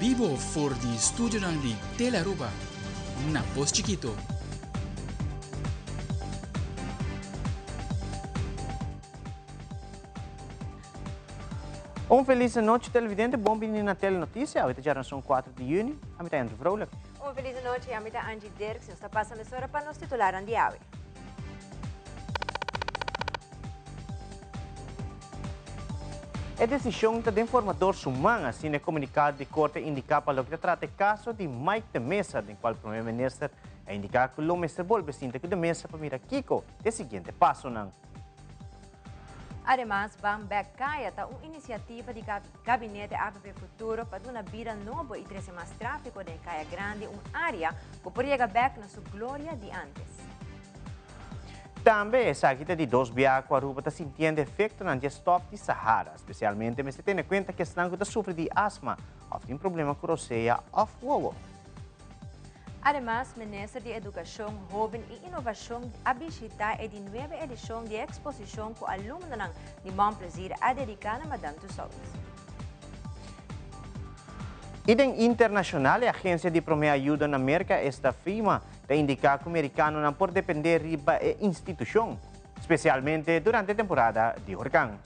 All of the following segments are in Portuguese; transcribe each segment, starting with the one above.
vivo for di studio di Telaruba, na Post Chiquito. Um feliz noite, televidente. Bom bem na Telenotícia. Hoje já são 4 de junho. A mim é Andrew Vrolijk. Um feliz noite, a mim é Angie Dirks. Está passando a hora para nos titular de hoje. A decisão do informador Sumanga, assim é comunicado de corte indica para o que trata o caso de Mike de Mesa, do qual o primeiro-ministro indica que o ministro Bolbe sinta que de Mesa para mirar Kiko, o seguinte passo não. Además, Bambek Kaya está uma iniciativa de gabinete APP Futuro para uma vida nova e trazer mais tráfego de Kaya Grande, uma área que poderia back na sua glória de antes. Também essa aqui de 2 biacos a Aruba está sentindo efeito na gestão de Sahara, especialmente mas se tem em conta que estão sofrendo de asma, ou tem problema com roceia ou wowo. Además, o Ministro de Educação, Jovem e Inovação a visitar a 9ª edição de exposição com alunos de Bom Prazer a dedicar a Madame Tussauds. E em internacional, a Agência de Primeira Ajuda na América está firma de indicar que o americano não pode depender da instituição, especialmente durante a temporada de huracão.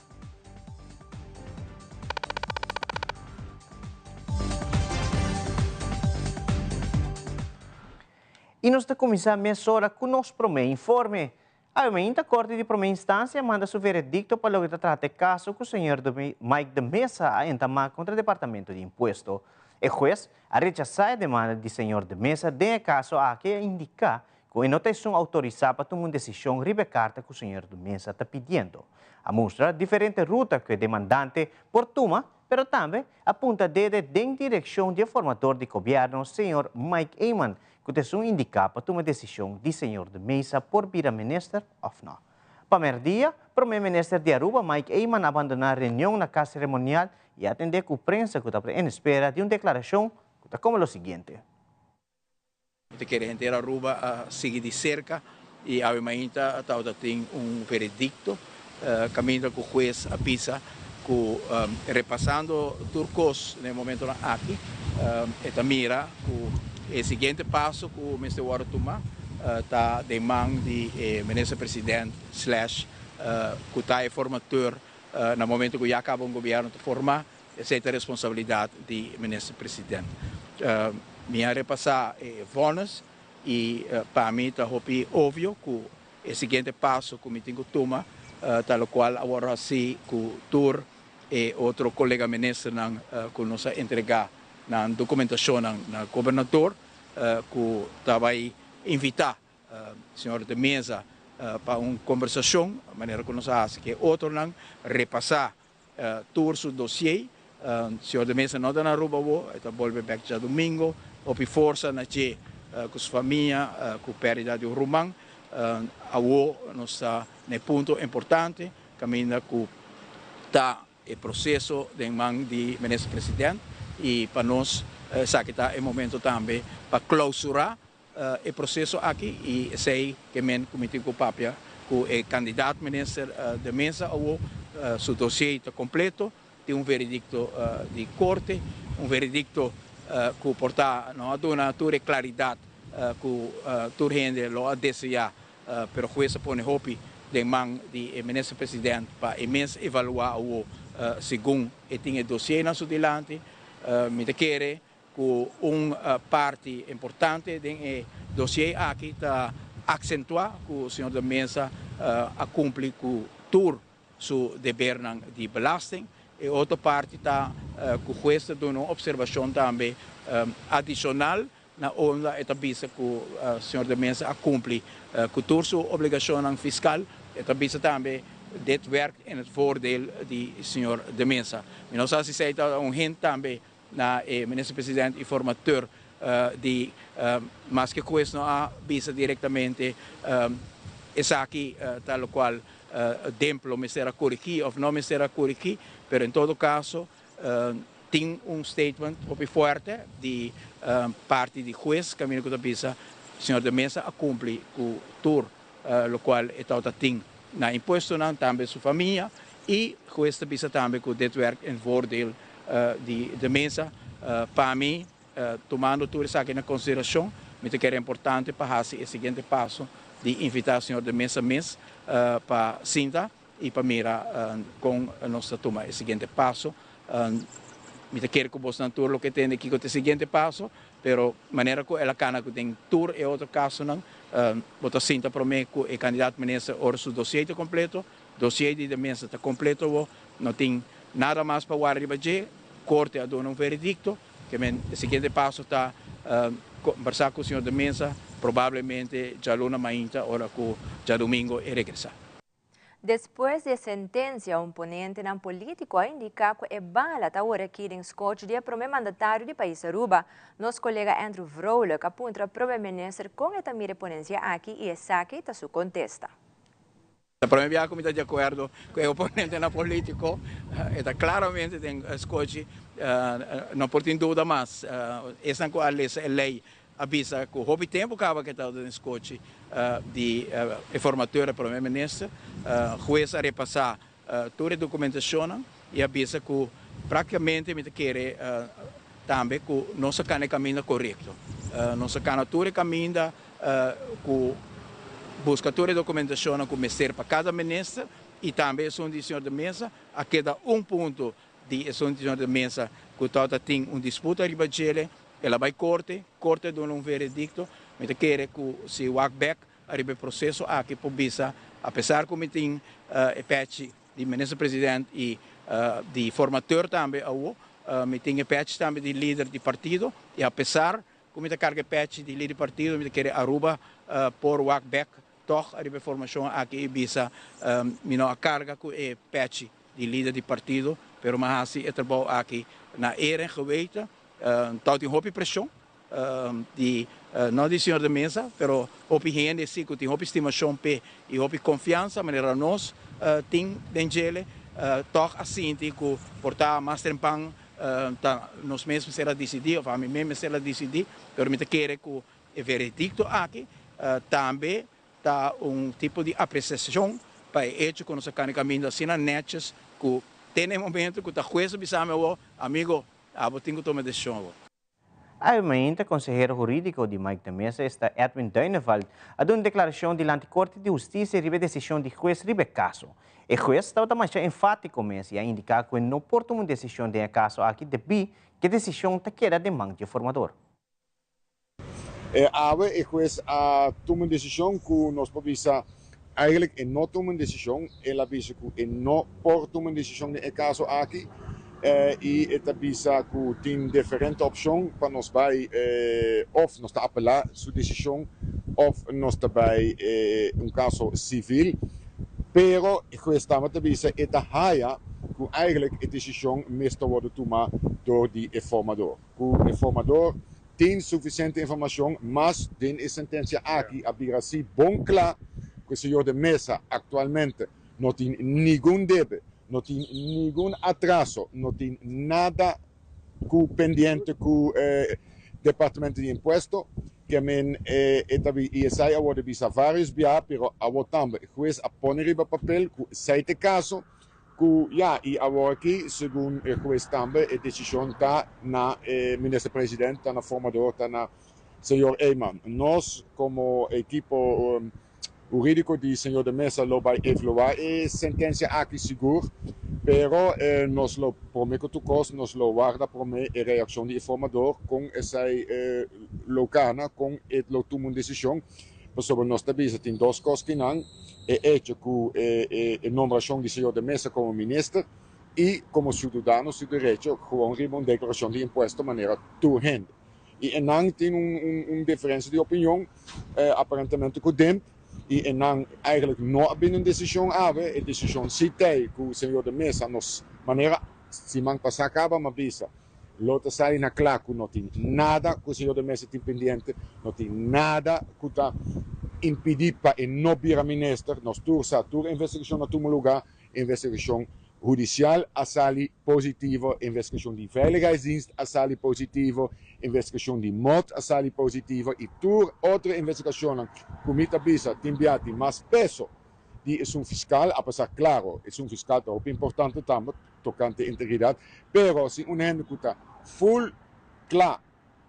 E nós estamos começando a mesura com o nosso primeiro informe. A Corte de Primeira Instância manda seu veredicto para o que trata o caso que o senhor Mike de Mesa a entamar contra o Departamento de Imposto. O juiz a rechazar a demanda do senhor de Mesa de caso a que indica que a anotação autorizada para tomar uma decisão ribecarta que o senhor de Mesa está pedindo. A mostra diferente ruta que o demandante por toma, mas também apunta dedo em direção do informador de governo, senhor Mike Eyman, que tem indicar para tomar decisão do senhor de Mesa por primeiro-ministro ou não. Para dia, o primeiro-ministro de Aruba, Mike Eyman, abandonar a reunião na casa cerimonial e atender com a imprensa que está em espera de uma declaração que está como o seguinte. Que a gente Aruba sigue de cerca e a ainda tem veredicto, caminho com o juiz avisa que repassando turcos no momento aqui, esta mira o seguinte passo que o Mr. Waratuma está de mão de ministro-presidente que está formador no momento que já acaba o governo de formar, essa é a responsabilidade do ministro-presidente. Minha repassar vonos e para mim está óbvio que o seguinte passo que me tenho que tomar, tal qual agora sim que o Tur e outro colega ministro que nos entregar na documentação na governador que estava aí invitar o senhor de Mesa para uma conversação, a maneira que nós fazemos, que outro não repassar todo o dossiê, o senhor de Mesa não está na Aruba, está voltando back já domingo, ou força na que com sua família, com a perda de Rumang, nós está no ponto importante, caminho que está o processo de mão do ministro-presidente e para nós que está em momento também para clausurar o processo aqui e sei que o comitê com papia que o candidato ministro de Mesa ou seu dossiê está completo, tem veredicto de corte, veredicto que porta não dona toda claridade que toda gente lo deseja, pero juez põe hopi de mão do ministro-presidente para evaluar o segundo e tem dossiê na sua delante, me quer que uma parte importante do dossiê aqui está acentuar que o senhor da Mesa cumpre com todo o dever de belasting e outra parte está que o juiz dá uma observação também adicional na onda etabisa que o senhor da Mesa cumpre com toda a sua obrigação fiscal etabisa também dit werkt in het voordeel die senhor de Mesa. E nós assistemos hint também na ministro-presidente informateur de mas que coisa não avisa diretamente essa aqui tal qual templo me será corrigir ou não me será corrigir, pero em todo caso tem statement muito forte de parte de juiz caminho que avisa senhor de Mesa a cumprir com tudo o qual está tem na imposto também sua família e juiz avisa também que dit werkt in voordeel de Mesa Para mim, tomando tudo isso aqui na consideração, me que era importante para fazer o seguinte passo de invitar o senhor de mês a mês para sentar e para mirar com a nossa turma o seguinte passo. Me quero que você não tudo o que tem aqui com o seguinte passo, pero maneira que ela cana que tem tour é outro caso não, bota sinta para mim que o candidato ministro orço dossiê completo, dossiê de mesa está completo, não tem nada mais para o arriba de corte a dono um veredicto, que o seguinte passo está conversar com o senhor de mesa, provavelmente já luna mainta, hora que já domingo e regressar. Después de sentencia, un ponente ng político a indica que é bala tawara kiring scotch de prome mandatário de país Aruba. Nos colega Andrew Vrolijk apunta prome minister com esta mire ponencia aqui e saque ta su contesta. Para mim, como está de acordo com o oponente na político, está claramente tem scotch, não pode ter dúvida mais. Essa é a lei avisa que o tempo acaba que está no escote de informatória para o primeiro-ministro, juiz a repassar toda a documentação e avisa que praticamente me quer também que nossa cana caminha correto. Nossa cana toda caminha que busca toda a documentação que me serve para cada ministro e também a senhor de mesa, a cada ponto de senhor de mesa que toda tem disputa riba dele. Ela vai corte dá veredicto, mas quer que se walk back arriba o processo aqui por visa, apesar que tem patch de ministro-presidente e de formateur também, me tem patch também de líder de partido, e apesar que me carga patch de líder de partido, me quer Aruba por walk back, toch arriba a formação aqui visa, me não a carga que é patch de líder de partido, pero mas assim é trabalho aqui na era geweten. Tal tem houve pressão não de senhor de mesa, pero houve gente sim que tem houve estimação e houve confiança, maneira nós tem dentro toch assim que portar mais tempo nós mesmos será decidir, a mim mesmo será decidir, pero me quer que o veredicto aqui também tá tipo de apreciação para hecho que nossa caminho assim na netes que tem momento que está juez bisame amigo tenho que tomar decisão. Igualmente, o consejero jurídico de Mike da Mesa está Edwin Duineveld a dar uma declaração diante da Corte de Justiça e a decisão do juiz ribe caso. O juiz estava mais enfático mesmo a indicar que não porta uma decisão de caso aqui devido que a decisão está queda de mão de formador. O juiz toma uma decisão que nós podemos eigenlijk não toma uma decisão, ela avisa que não porta uma decisão de caso aqui. E esta bisa que tem diferente opção para nós vai of nós está apelar sua decisão of nós também caso civil, pero que estamos também esta raia que eigenlijk a decisão mesmo pode tomar door die informador. O informador tem suficiente informação, mas tem a sentença aqui a vir assim bom claro que o senhor de mesa atualmente não tem nenhum débito. Não tem nenhum atraso, não tem nada pendiente com o Departamento de Imposto, que e sai agora visa vários biar, pero agora também o juiz põe riba papel que sai de caso, que e agora aqui, segundo o juiz também, a decisão está na ministro-presidente, está na formador, está na senhor Eyman. Nós, como equipo jurídico de senhor de mesa lo vai evaluar e sentença aqui seguro, pero nós lo prometemos, nós lo guarda prome a reação do informador com essa locana, com lo toma uma decisão, sobre nós também tem duas coisas que não é com a nomeação de senhor de mesa como ministro e como cidadão, seu direito, com uma declaração de imposto de maneira turrente. E não tem uma diferença de opinião, aparentemente com o tempo. E não eigenlijk não binnen een decisão hebben, a decisão citei que o senhor de mesa nos maneira se man passar acaba uma visa. Lota sai na claro que não tem nada que o senhor de mesa tem pendente, não tem nada que está impedir para não vir a ministro, nós toda a investigação na todo lugar, investigação judicial a sali positivo, investigação de veiligheidsdienst a sali positivo, investigação de moto a sali positivo e toda outra investigação como bisa timbiati mais peso de fiscal, apesar claro, fiscal é importante também, tocante integridade, pero se gente que está full claro,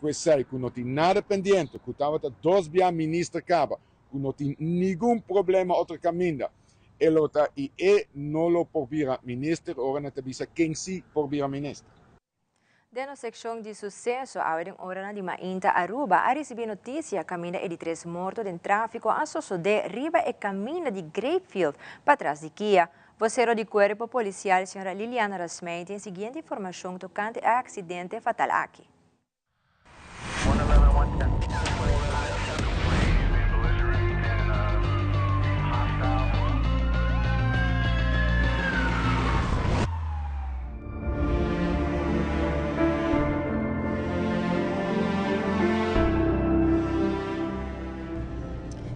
que sei que não tem nada pendente, que estava dois dias ministro acaba, que não tem nenhum problema outro caminho. E não lo por vir ministro, ora não te bisa quem se por vir ministro. Dentro da secção de sucesso, a hora de Mainta Aruba, a receber notícia caminha de 3 mortos em tráfico a de riba e caminho de Grapefield para trás de Kia. Vocero de Corpo Policial, senhora Liliana Rasmei, tem a seguinte informação tocante a acidente fatal aqui.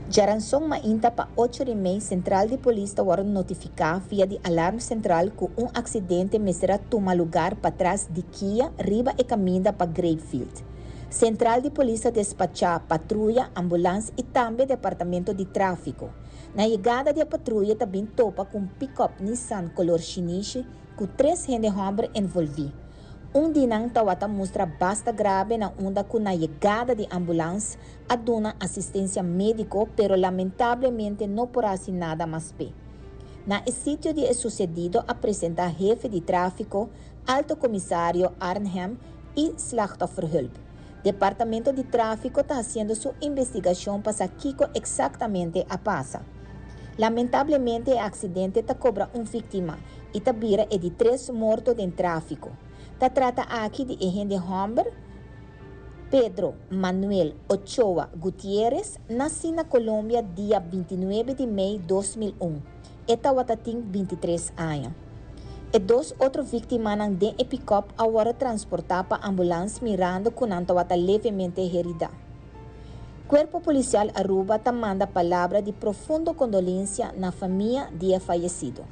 Jaransong Mainta pa 8h30 Central de Polícia foram notificar via de alarme central que acidente mesera toma lugar para trás de Kia, riba e caminha para Grapefield. Central de Polícia despachar patrulha, ambulância e também departamento de tráfico. Na chegada da patrulha também topa com pick-up Nissan color chinese com 3 gente homens envolvidos. Dinang tawata mostra basta grave na onda com na chegada de ambulância a dona assistência médica, pero lamentavelmente não por assim nada mais bem. Na sítio de sucedido apresenta jefe de tráfico, alto comissário Arnhem e slachtofferhulp. Departamento de tráfico está fazendo sua investigação para saber exatamente a passa. Lamentavelmente, o acidente está cobra vítima e tabira é de 3 mortos em tráfico. Ta trata aqui de agente Humber Pedro Manuel Ochoa Gutierrez, nascido na Colômbia dia 29 de maio de 2001. Eta tem 23 anos. E 2 outras vítimas não de pick-up agora transportar para a ambulância mirando com antawata levemente herida. Corpo Policial Aruba ta manda palavra de profunda condolência na família de falecido.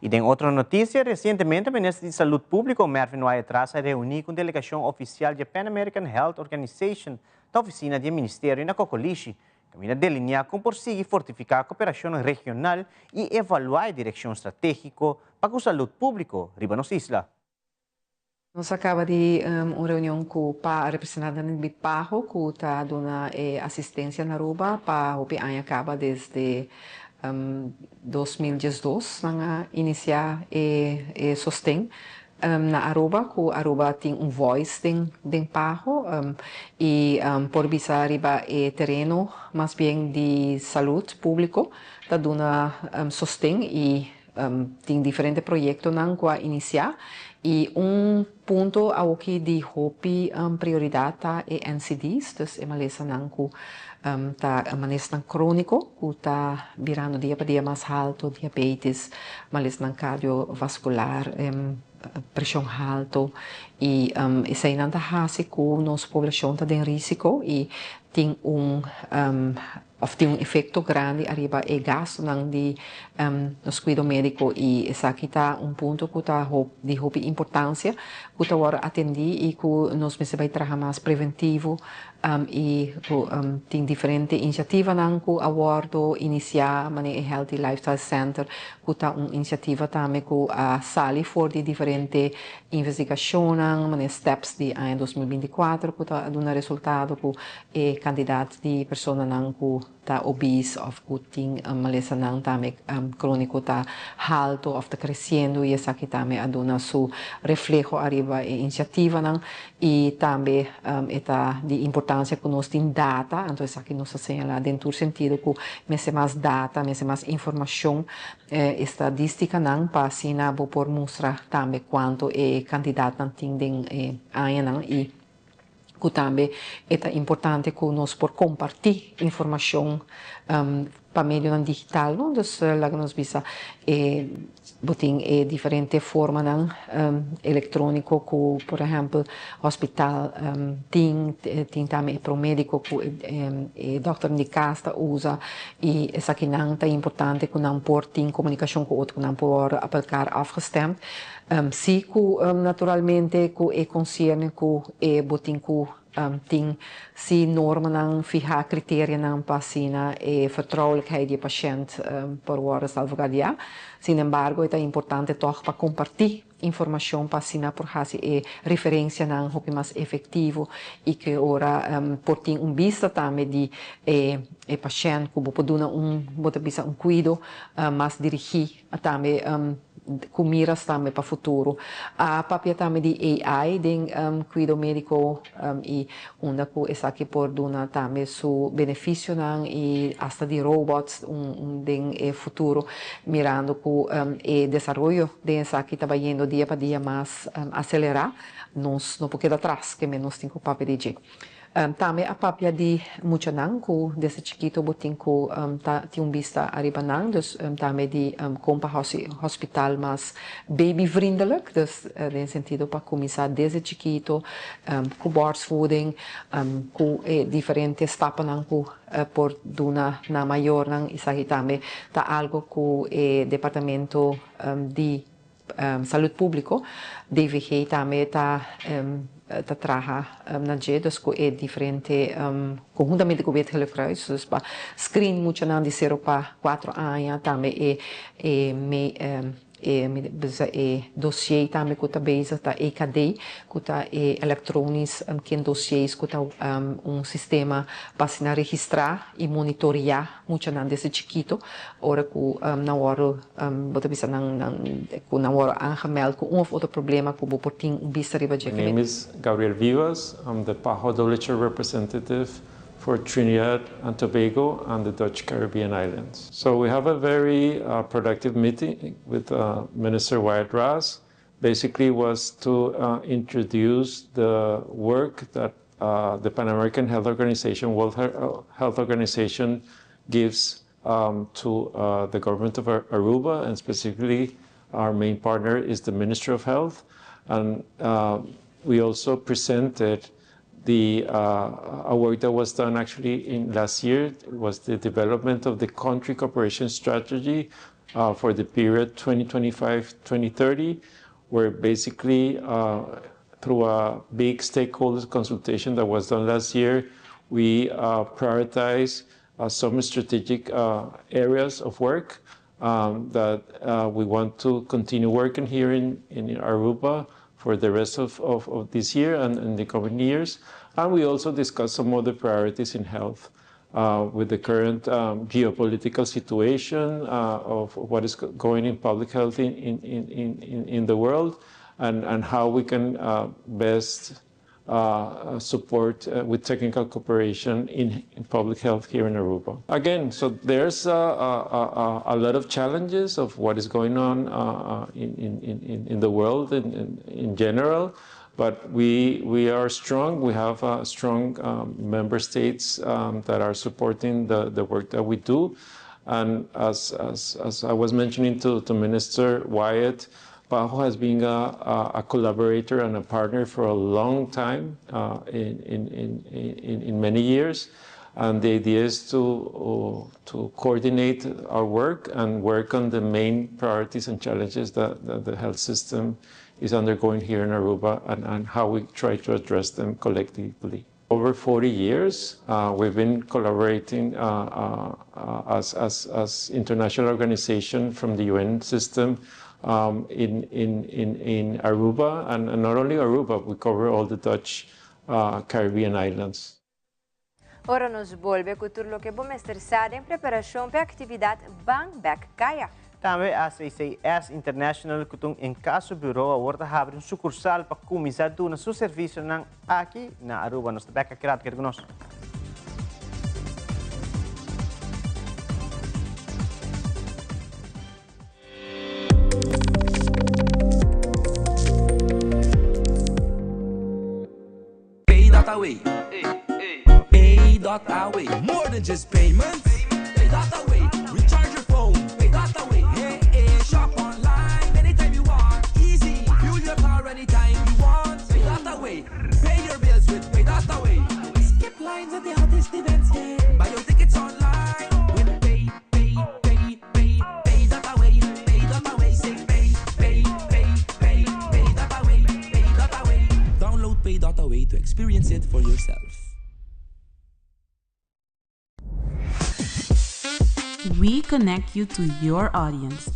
E tem outra notícia, recentemente o Ministro de Saúde Pública, Mervyn Wyatt, se reuniu com a delegação oficial da Pan American Health Organization da oficina do Ministério na Cocolixe, caminha delinear como prosseguir fortificar a cooperação regional e evaluar a direção estratégica para a saúde pública riba nos isla. Nós acaba de uma reunião com a representante de Bipaho, que está dando assistência na Aruba, para o que acaba desde 2012 na iniciar e sostém na Aruba, que Aruba tem voice de Paho e por visar riba terreno mais bem de saúde público, está dando sostém e tem diferentes projetos na qual iniciar. E ponto ao que de hopi prioridade é NCDs, então é malesa nanku tá malesa crônico, que tá virando dia para dia mais alto, diabetes, malesa cardiovascular, pressão alta e isso aí não tá fácil com nossa população tá em risco e tem tem um efeito grande arriba e gasto de nos cuidados médicos e essa aqui está ponto que está de importância que está agora atender e que nós vai trabalhar mais preventivo e tem diferentes iniciativas que abordo iniciar mané Healthy Lifestyle Center que está uma iniciativa também que sali for de diferentes investigações mané steps de ano 2024 que está dando resultado que candidatos de pessoas que tá obese of tem malesa também crônico está alto of está crescendo e essa aqui também aduna su reflejo arriba a iniciativa e também está de importância que nós tem data então essa aqui nos assinala dentro do sentido que mais mais data mais informação estadística para assim por mostrar também quanto é candidato tem e que também é importante que nós por compartilhar informação para meio ng digital, no? Dus laga nos bisa boting diferente forma ng elektroniko ku, por exemplo, hospital ting tami pro medico ku dokter di casa usa e essa que não tá importante ku não por ting comunicação com outro ku não por apelkar afgestemd. Si ku naturalmente ku concerne ku boting ku ting si normen ng fiha criteria ng pasina vertrouwelijkheid die patiënt por worden salvaguardia. Sin embargo, é importante toch para compartilhar informação pasina por hasi referência ng hopi mas efetivo e que ora por ting vista também de paciente que poduna bota bisa cuido mas dirigir também com miras também para o futuro. A papia também de AI, de cuidado médico e onde essa aqui por duna também su benefício e hasta de robots de futuro mirando com o desenvolvimento de essa aqui está indo dia para dia mais acelerar, nós não podemos atrás que menos tem com o papel de também a papia de muito nang ku desse chiquito botin ku tinha vista arriba nang dus também de compa hospital mas baby vriendelijk dus in sentido para começar desde chiquito ku borstvoeding ku diferentes etapas nang ku por duna na maior nang isa também tá algo ku departamento de saúde público DVG também tá trabalha na jedes com diferente conjuntamente com o Rode Kruis, dus para screen muito não de 0 para 4 anos também dossiê também que está base tá EKD que está eletrônicos que dossiês que está sistema para se registrar e monitorear muito não desse chiquito ora que na hora bota bisa na hora aangemeld com of outro problema que por ting vista riba My name is Gabriel Vivas. I'm the PAHO WHO representative for Trinidad and Tobago and the Dutch Caribbean Islands. So we have a very productive meeting with Minister Wyatt Ras. Basically was to introduce the work that the Pan American Health Organization, World Health Organization gives to the government of Aruba, and specifically our main partner is the Ministry of Health. And we also presented the work that was done actually in last year. It was the development of the country cooperation strategy for the period 2025-2030, where basically through a big stakeholders consultation that was done last year, we prioritize some strategic areas of work that we want to continue working here in Aruba for the rest of this year and in the coming years. And we also discussed some other priorities in health with the current geopolitical situation of what is going in public health in the world, and how we can best support with technical cooperation in public health here in Aruba. Again, so there's a lot of challenges of what is going on in the world in general, but we are strong. We have strong member states that are supporting the work that we do. And as I was mentioning to Minister Wyatt, PAHO has been a collaborator and a partner for a long time, in many years, and the idea is to coordinate our work and work on the main priorities and challenges that the health system is undergoing here in Aruba, and how we try to address them collectively. Over 40 years, we've been collaborating as international organization from the UN system in Aruba, and not only Aruba, we cover all the Dutch Caribbean Islands. Ora nos volve com tudo o que vamos estressar em preparação para a atividade Bang Back Kaya. Também a CCS International kutong em caso bureau agora abre sucursal para começar do seu serviço aqui na Aruba. Nós estamos aqui conosco. Pay.away. Pay.away. More than just payments. Pay.away. that away. Skip lines at the hottest events, yeah. Buy your tickets online. With pay that away. Pay that away. Say pay that away. Pay that away. Download Pay that away to experience it for yourself. We connect you to your audience.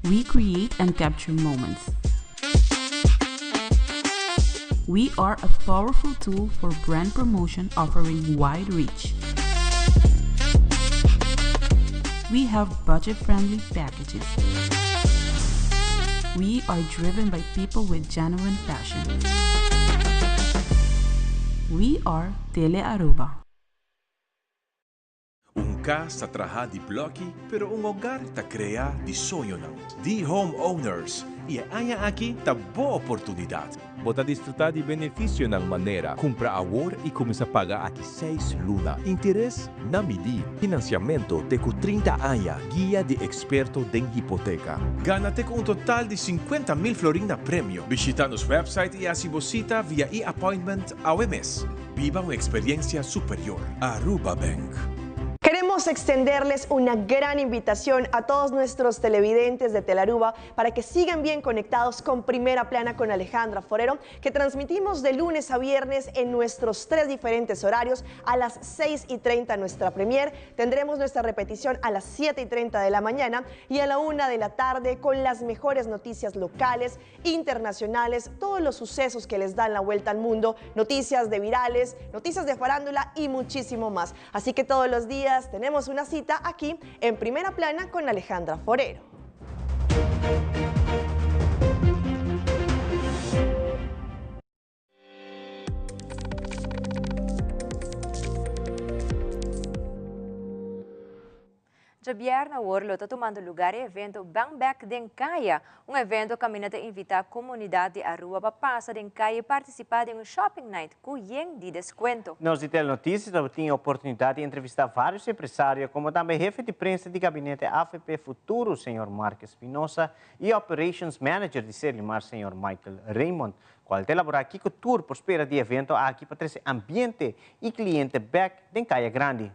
We create and capture moments. We are a powerful tool for brand promotion offering wide reach. We have budget-friendly packages. We are driven by people with genuine passion. We are Tele Aruba. Ka sa traha di blocky, pero un hogar ta crea di sonho não. Di homeowners, iaaya aqui ta boa oportunidade. Bota desfrutar de benefício na maneira. Compra agora e começa a pagar aqui 6 luna. Interesse na midi. Financiamento te com 30 anos. Guia de experto de hipoteca. Gana-te com um total de 50,000 florin na prêmio. Visita nos website e asibosita via e-appointment ao mês. Viva uma experiência superior. Aruba Bank. Queremos extenderles una gran invitación a todos nuestros televidentes de Telaruba para que sigan bien conectados con Primera Plana con Alejandra Forero, que transmitimos de lunes a viernes en nuestros 3 diferentes horarios. A las 6:30 nuestra premier, tendremos nuestra repetición a las 7:30 de la mañana y a la 1 de la tarde con las mejores noticias locales, internacionales, todos los sucesos que les dan la vuelta al mundo, noticias de virales, noticias de farándula y muchísimo más. Así que todos los días tenemos una cita aquí en Primera Plana con Alejandra Forero. Javier Nawarlo está tomando lugar el evento Bang Back de Encaya, un evento que caminha a invitar a comunidade de Aruba para passar de Encaya e participar de um shopping night com yen de desconto. Nós de Telenotícias tivemos a oportunidade de entrevistar vários empresários, como também chefe de prensa de gabinete AFP Futuro, senhor Marques Espinosa, e Operations Manager de Selimar, senhor Michael Raymond, qual elaborar aqui com o tour por espera de evento aqui para trazer ambiente e cliente back de Encaya Grande.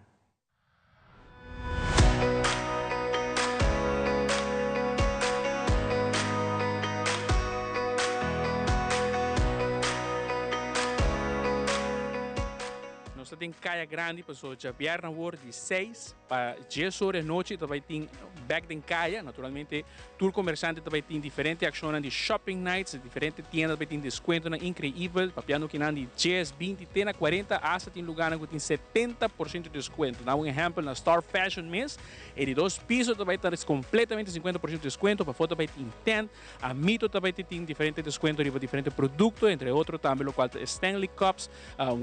Nós temos Encaya Grande, pessoal, Javier Nawarlo de 6 para 10 horas da noite, também tem back de Encaya, naturalmente, tour comerciante também tem diferentes ações de shopping nights, diferentes tiendas também tem desconto incrível, papiando que não de 10, 20, 30, 40, hasta tem lugar que tem 70% de desconto. Dá um exemplo na Star Fashion Mês, e de 2 pisos também está completamente 50% de desconto, para foto também tem tent, a Mito também tem diferentes descontos de diferentes produtos, entre outros também, o qual Stanley Cups,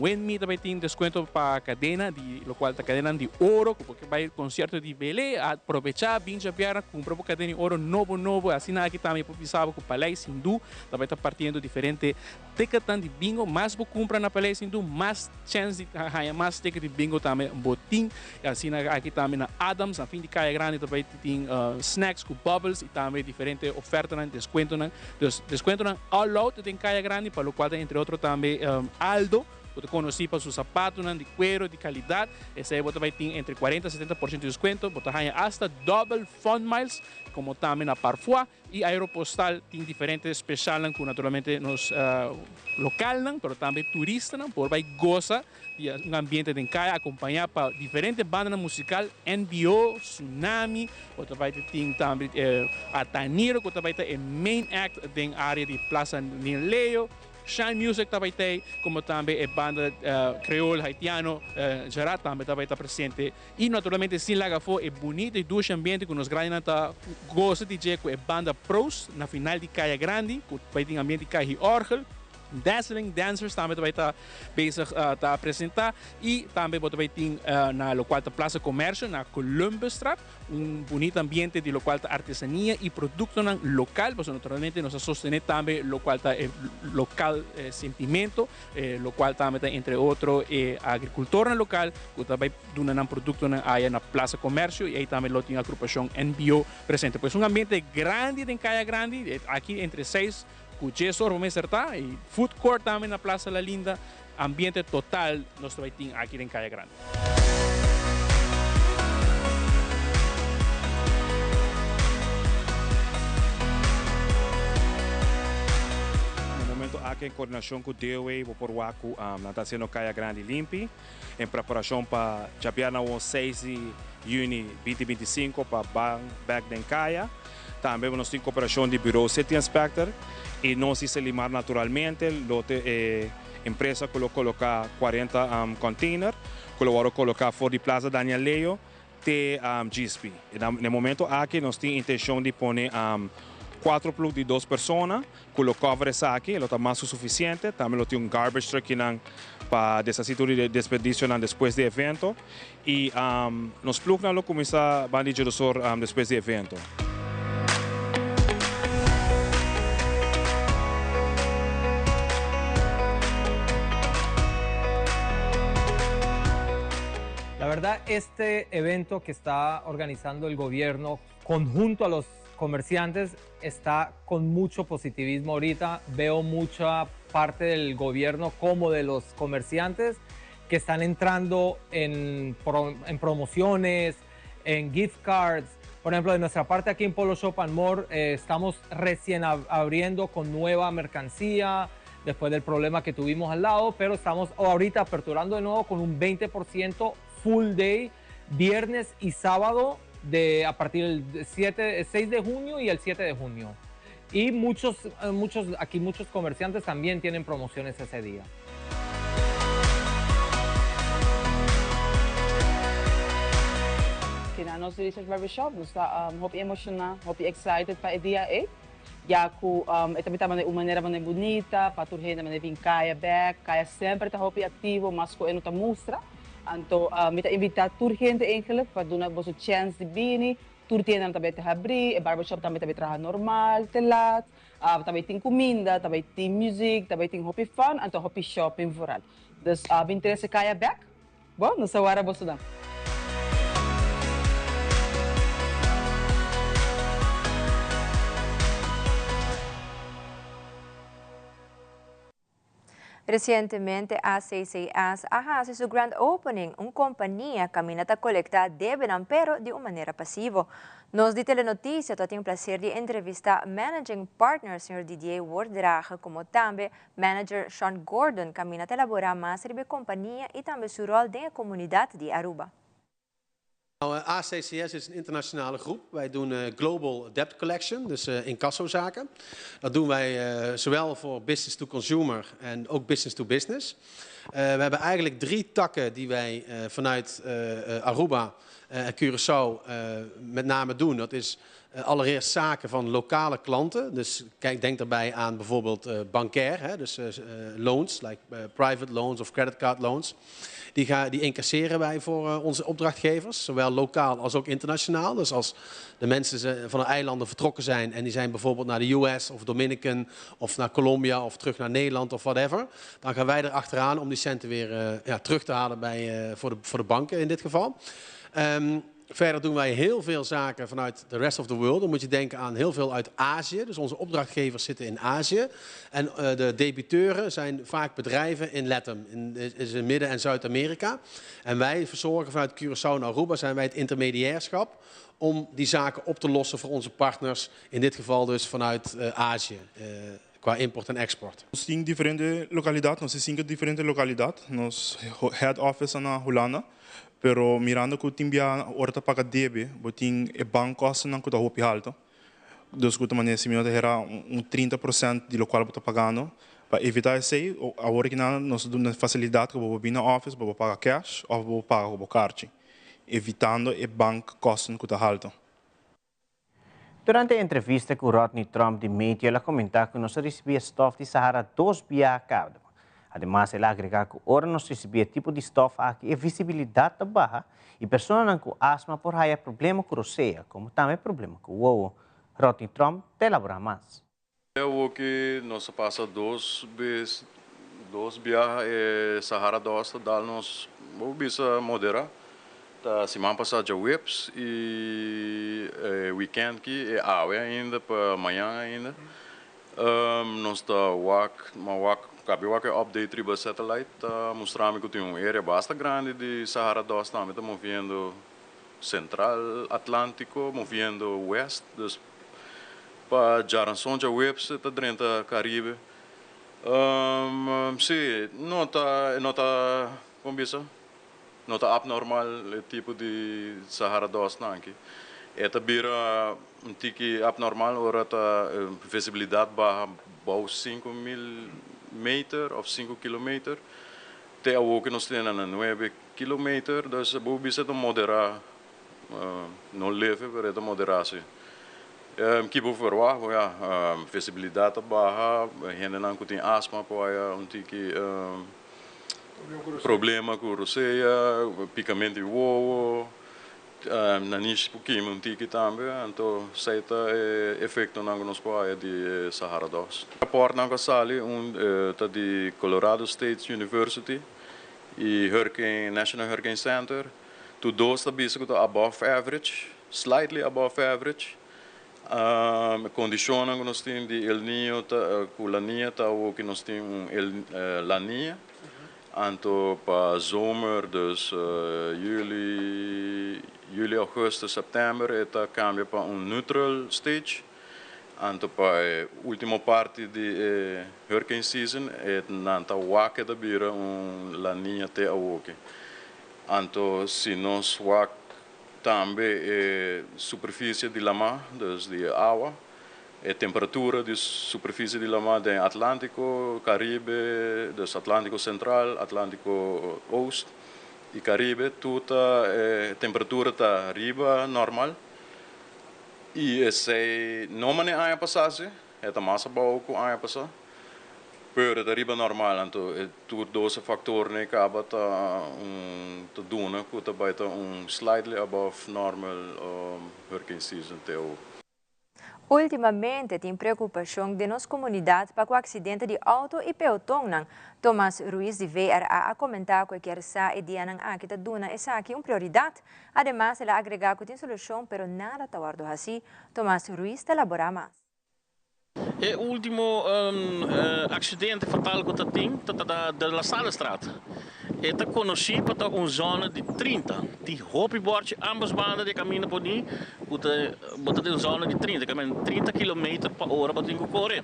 Wenme também tem desconto para a cadena, lo qual está cadena de ouro, porque vai concerto de Belé, aproveitar, vir Javier, comprar uma cadena de ouro novo, assim aqui também, pensava que o Palais Hindu também está partindo diferente tickets de bingo, mais você compra na Palais Hindu, mais chance de ganhar mais tickets de bingo também, botim, assim aqui também na Adams, a fim de Encaya Grande também tem snacks com bubbles e também diferentes ofertas, desconto all out de Encaya Grande, para o qual entre outros também Aldo, você conhece para seus sapatos de cuero, de qualidade. Esse aí você vai ter entre 40% e 70% de desconto. Você ganha até double Fund Miles, como também na Parfois. E a Aeropostal tem diferentes especiais que naturalmente nos local, mas também turistas, por vai gozar de ambiente de Encaya, acompanhar para diferentes bandas musicais, NBO, Tsunami, você vai ter também Ataniro, que vai ter o main act da área de Plaza Nileo. Shine Music também tem, como também a banda creole haitiano, Gerard também está presente. E naturalmente, Sin Lagafo é bonito e doce ambiente que nos grandes gosta de dizer com a banda Pros na final de Encaya Grande, que vai ter ambiente de Caia Orgel. Dazzling Dancers também vai estar bezig a apresentar e também vai ter na local da Plaza Comércio, na Columbusstraat, bonito ambiente de local da artesania e produto local, porque naturalmente nós sostenemos também local da local sentimento, local também entre outros agricultura local, que também dão produto aí na Plaza Comércio e aí também tem a agrupação NBO presente. Pois ambiente grande de Encaya Grande, aqui entre 6 com Jesor vamos acertar e food court também na Plaza La Linda, ambiente total nós vai ter aqui em Caia Grande. Aqui em coordenação com o DOE, vou por Waco, na está sendo Caia Grande limpi, em preparação para Japiana 6 de junho 2025 para Back den Caia. Também nós temos cooperação de Bureau City Inspector e nós se limar naturalmente, a empresa colocar 40 containers, colocar fora de Plaza Daniel Leo, de GSP. E no momento aqui nós temos a intenção de pôr 4 plus de 2 pessoas, que lo cobre aqui, ele está mais que suficiente. Também tem um garbage truck para desasitur de desperdício depois do evento. E nos plug não começa a bandir depois do evento. La verdad, este evento que está organizando el gobierno conjunto a los comerciantes está con mucho positivismo ahorita. Veo mucha parte del gobierno como de los comerciantes que están entrando en promociones, en gift cards. Por ejemplo, de nuestra parte aquí en Polo Shop and More estamos recién abriendo con nueva mercancía después del problema que tuvimos al lado, pero estamos ahorita aperturando de nuevo con un 20% full day, viernes y sábado, a partir del 6 de junio y el 7 de junio. Y muchos comerciantes también tienen promociones ese día. Na nosso Research Barbershop, nós estamos emocionados, excited para o dia 8. Já que também está uma maneira bonita, para a gente também vir Caia back, Caia sempre está ativo, mas que não está mostra. Então, me invitar a gente eigenlijk para dar uma chance de vir, tour tienda também te abrir, o barbershop também trabalha normal, te laat, também tem comida, também tem música, também tem hobby fun, então hobby shopping vooral. Dus, ben interesse Caia back? Bom, nós agora vamos estudar. Recientemente, a CCS hace su grand opening. Una compañía camina a colectar deudas, pero de una manera pasiva. Nos de Telenoticia, tengo el placer de entrevistar Managing Partner, señor Didier Wordrage, como también Manager Sean Gordon, camina a elaborar más sobre la compañía y también su rol en la comunidad de Aruba. ACCS is een internationale groep. Wij doen Global Debt Collection, dus incassozaken. Dat doen wij zowel voor business to consumer en ook business to business. We hebben eigenlijk 3 takken die wij vanuit Aruba en Curaçao met name doen. Dat is allereerst zaken van lokale klanten. Dus denk daarbij aan bijvoorbeeld bankair, dus loans, like private loans of credit card loans. Die incasseren wij voor onze opdrachtgevers, zowel lokaal als ook internationaal. Dus als de mensen van de eilanden vertrokken zijn en die zijn bijvoorbeeld naar de US of Dominican of naar Colombia of terug naar Nederland of whatever, dan gaan wij er achteraan om die centen weer terug te halen voor de banken in dit geval. Verder doen wij heel veel zaken vanuit de rest of the world. Dan moet je denken aan heel veel uit Azië. Dus onze opdrachtgevers zitten in Azië. En de debiteuren zijn vaak bedrijven in LATAM, in Midden- en Zuid-Amerika. En wij verzorgen vanuit Curaçao en Aruba, zijn wij het intermediairschap om die zaken op te lossen voor onze partners. In dit geval dus vanuit Azië. Qua import en export. Nós temos diferentes localidades, nós temos 5 diferentes localidades. Nos head office na Holanda. Pero mirando que timbia orta paga debe, botin e banco não que tá hopi alto. Dus que maneira se minha era 30% de lo qual está pagando. Para evitar isso, a original nós damos facilidade que vou vir na office, vou pagar cash ou vou pagar com cartão, evitando e banco costen que tá alto. Durante a entrevista com Rodney Trump de mídia, ela comentou que nós recebia stoff de Sahara 2 via cada. Además, ele agrega que ora nós recebia tipo de stoff aqui e visibilidade baixa e pessoas com asma por aí problema com roceia, como também problema com o Rodney Trump te elabora mais. Eu que nós passa 2 viagens Sahara 2 dá nos bisa moderar. Tá semana passada whips e weekend que é ainda para amanhã ainda. Nós está cabe update riba satellite, mostrando que tem uma área bastante grande de Sahara 2 também, está movendo Central Atlântico, movendo West, dus para Jaranson, já Webs, está dentro do Caribe. Sim, não está, como diz, não está abnormal o tipo de Sahara 2 aqui. Eta bira um tiki abnormal, ora tá visibilidade barra 5.000 metros ou 5 km. Até o que nós temos na 9 km, dus o bisa te moderar, não leve, mas te moderar-se. Que por verwacht, ja, visibilidade barra, gente não tem asma, pode tiki problema com roceia, picamento de ovo. Na niche pouquinho um tiki também, então seita efeito não nos pode de Sahara 2. O rapport não sali tá de Colorado State University e National Hurricane Center. Tu dois tá bisa que tá above average, slightly above average. Condição que nós temos de El Niño com La Niña tá o que nós temos La Niña. Anto para zomer, dus juli, augustus, september, eta cambia para neutral stage. Anto para última parte de hurricane season, nanta wake da bira La Niña te awoke. Anto se nós wak também superfície de lama, dus de água, a temperatura de superfície de lama do Atlântico, Caribe, do Atlântico Central, Atlântico Oeste e Caribe, toda a temperatura está riba normal. E se não maneira a passagem, é massa boa com a passagem, pero está riba normal, então tudo dois fatores que acaba tá duna, que tá baita slightly above normal hurricane season teu. Ultimamente tem preocupação de nossa comunidade para o acidente de auto e peotão. Tomás Ruiz de VRA a comentar que quer sair de aqui da duna essa aqui uma prioridade. Además, ela agrega que tem solução, pero nada está guardo assim. Tomás Ruiz te elabora mais. O último acidente fatal que eu tenho é da La Salle Straat. Eu conheci para uma zona de 30. De hoppeboard, ambas bandas de caminho por ali, botar uma zona de 30, 30 km por hora para ter que correr.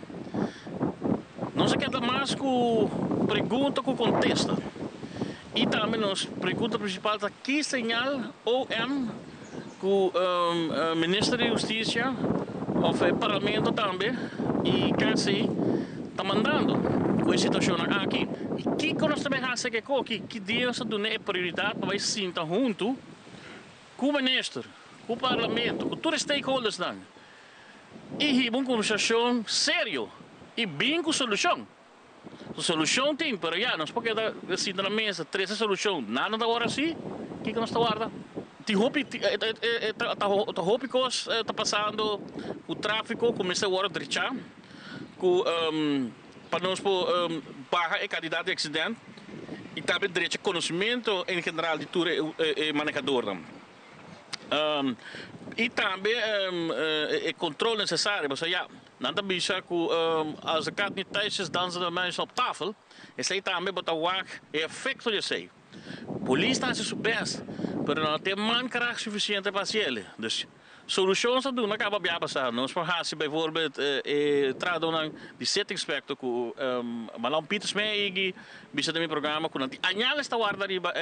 Não se queda mais com pergunta que contesta. E também nos pergunta principal é que sinal OM com o Ministro da Justiça ou o Parlamento também e quase está mandando com a situação aqui. E que nós também fazemos que Deus dá prioridade para se sentar junto com o Ministro, com o Parlamento, com todos os stakeholders e uma conversação séria e bem com solução. A solução tem, mas já, nós podemos sentar na mesa, três soluções, nada da hora assim, o que nós estamos guardando? Está passando o tráfego, começa a hora de deixar, para nós baixar a quantidade de acidentes e também direito conhecimento em geral de tudo o manejador. E também o controle necessário, ou seja, nada bisa que als ik niet thuis is, dansen de mensen op tafel. En zij também botar o efeito de sei. Polícia está se best, mas não tem mankracht suficiente para ele. Dus soluções a doen, acaba bem passar. Nós forçamos, bijvoorbeeld, tradonang de set inspector com Malam Pieters mee, bisa de programa com nanti. Anjal está guarda riba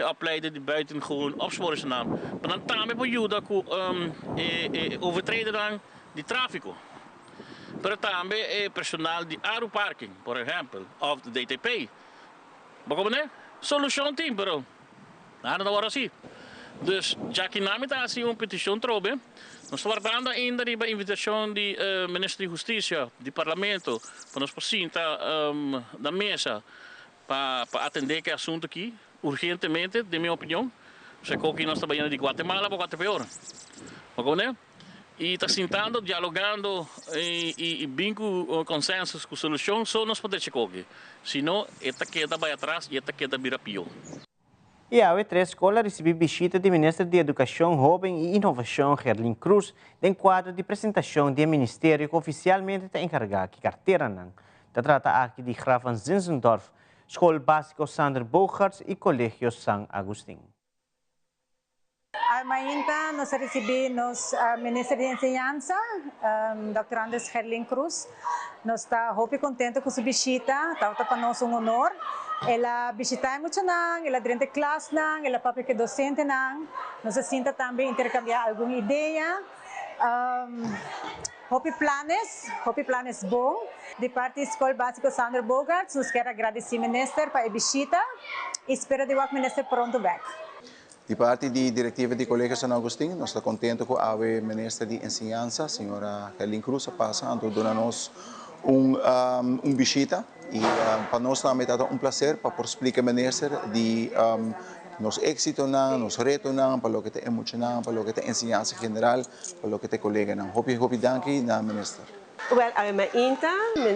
opleiden die buiten gewoon opsporen naam. Maar dan também para ajuda com overtreden dan de tráfico. Pero também personal de aeroparking, por exemplo, of de DTP. Maar como né? Solução tem, pero nada da hora assim. Dus já que nós está assim uma petição trobe, nós estamos guardando ainda a invitação do Ministro da Justiça, do Parlamento, para nós sentar na mesa para atender que assunto aqui, urgentemente, de minha opinião. Sei que nós trabalhando de Guatemala para Guatepeor. Mas como né? E está sentando, dialogando e bem com consenso, com solução, só nós podemos chegar aqui. Senão, esta queda vai atrás e esta queda vira pior. E a três escolas recebeu visita do Ministro de Educação, Jovem e Inovação, Gerlin Cruz, em quadro de apresentação do Ministério que oficialmente está encarregado de carteira. Se trata aqui de Graven Zinzendorf, Escola Básica Sander Bogarts e Colégio San Agustín. Amanhã nós recebemos o Ministro de Enseñanza, Dr. Andrés Gerlin Cruz. Nós estamos muito contentes com sua visita, está para nós honor. Ela visita muito nang, ela durante a classe nang, ela papel que docente nang. Nós sinta também intercambiar alguma ideia. planos bom. De parte da Escola Básica Sander Bogarts, nós queremos agradecer ao Ministro para a visita e espero que o Ministro pronto back. De parte da diretiva do Colégio San Agustín, nós estamos contentes com a Ministra de Enseñanza, a senhora Gerlin Cruz, passando a nos visita. E para nós também é prazer para explicar ao Ministro de nos êxitos, nos retos, para o que é emocional, para o que é enseñanza geral, para o que é colega. Hopi danke na Ministro. Well,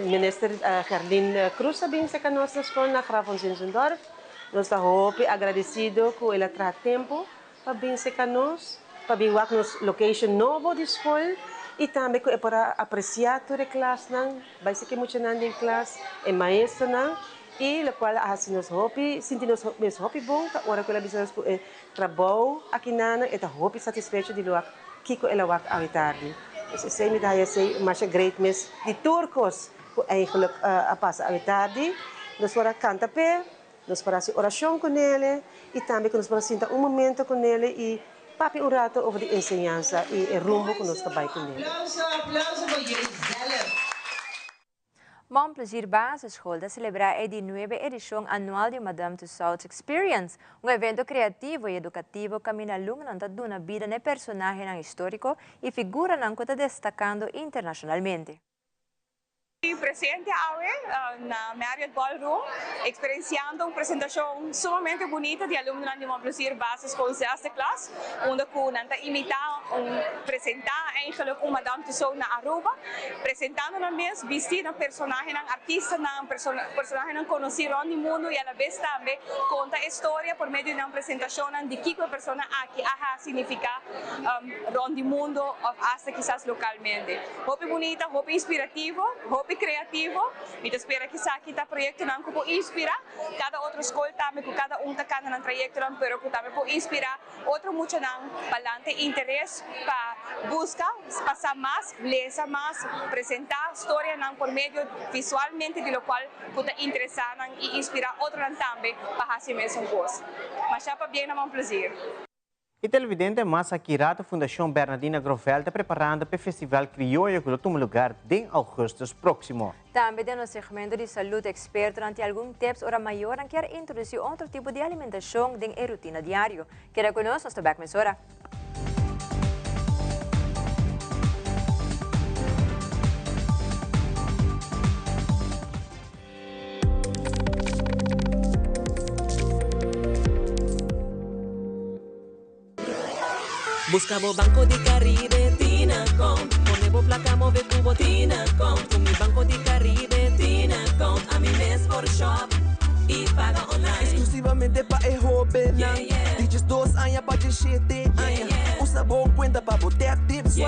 Minister Gerlin Cruz sabem que nós na escola Graven Zinzendorf. Nós estamos agradecidos que ela traz tempo para vir conosco, para vir a nossa location novo da escola e também para apreciar toda a classe, vai ser que muito em classe, é maestro, e o qual assim nós sentimos bom, a hora que ela visita o trabalho aqui é hopi satisfeito de lugar que ela vai à tarde. Sei me dá esse mais great miss de turcos que eigenlijk passa à tarde, nós vamos cantar pé. Nós faremos oração com ele e também nós vamos sentar momento com ele e papi rato over a enseñanza e o rumbo que nós trabalhamos com ele. Montplaisir Basisschool de celebrar a 19ª edição anual de Madame Tussauds Experience, evento criativo e educativo que mina alumnos da vida de personagem histórico e figura que está destacando internacionalmente. Presente na Marriott Ballroom, experienciando uma apresentação sumamente bonita de alunos de Montplaisir Basisschool sexta classe, onde nanta imitar apresentar eigenlijk Madame Tussauds na Aruba, apresentando na mesma vestindo um personagem, artista, personagem conhecido no mundo e a vez também conta a história por meio de uma apresentação de que a pessoa aqui significa no mundo, hasta quizás localmente. Hope bonita, hope inspirativo, hope criativo, e espero que este projeto não pode inspirar cada outra escola também, que cada está cada projeto, pero que também pode inspirar outro muito não para interesse para buscar passar mais, ler mais, apresentar história não por meio visualmente de lo qual pode interessar e inspirar outro também para fazer mesmo coisa. Mas já para bem não é um prazer. E televidente Massa Kirata Fundação Bernardina Grovel está preparando para o Festival Criollo que toma lugar em agosto próximo. Também no segmento de saúde expert durante algum tempo hora maior que quer introduzir outro tipo de alimentação em a rotina diária. Quer conosco nossa back mesora. Buscamos Banco de Caribe, Tinacom. Ponemos placa, move cubo, Tinacom. Con mi Banco de Caribe, Tinacom. A mi mes por shop y paga online. Exclusivamente para el joven. Dices 2 años para 17 años. Usa boa cuenta para botar tips y